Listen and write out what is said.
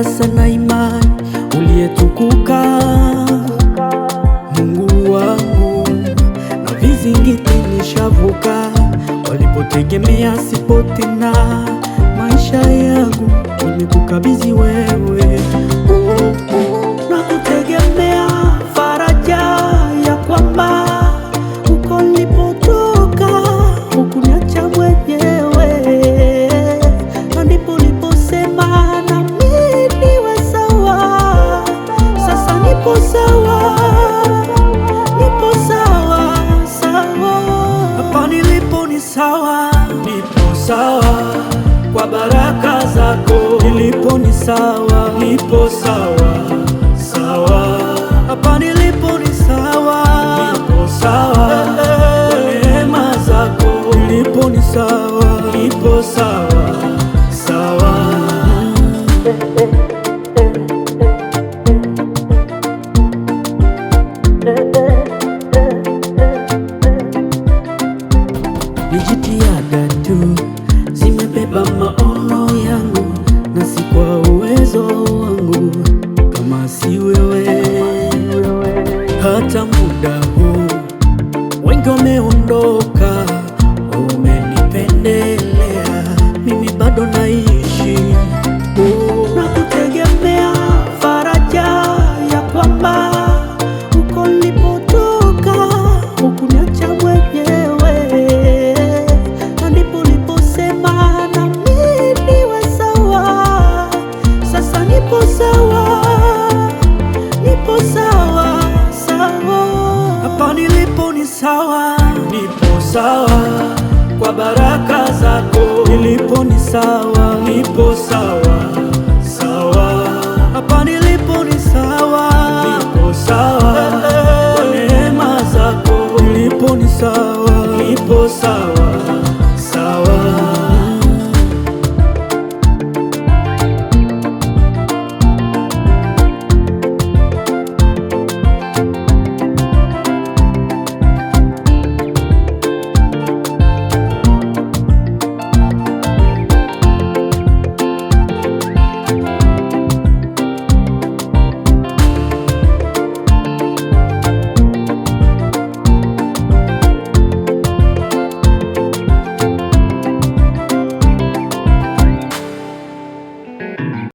sasa na imani uliyetukuka, Mungu wangu, na vizingiti nishavuka, walipotegemea sipo tena, maisha yangu nimekukabidhi wewe. Na kutegemea faraja ya kwamba uko nilipotoka hukuniacha mwenyewe, na ndipo uliposema na mimi niwe sawa. Sasa nipo sawa, nipo sawa sawa, hapa nilipo ni sawa, nipo sawa kwa baraka zako, nilipo ni sawa, nipo sawa sawa, hapa nilipo ni sawa, nipo sawa kwa neema zako, nilipo ni sawa, nipo sawa sawa. Ni jitihada tu zimebeba maono yangu, na si kwa uwezo wangu, kama si wewe. Hata muda huu wengi wameondoka, umenipendelea mimi bado naishi. Na kutegemea faraja ya kwamba uko nilipotoka hukuniacha mwenyewe, na ndipo uliposema na mimi niwe sawa. Sasa nipo sawa, nipo sawa sawa, hapa nilipo ni sawa, nipo sawa kwa baraka zako, nilipo ni sawa, nipo sawa sawa, hapa nilipo ni sawa, nipo sawa kwa neema zako, nilipo ni sawa.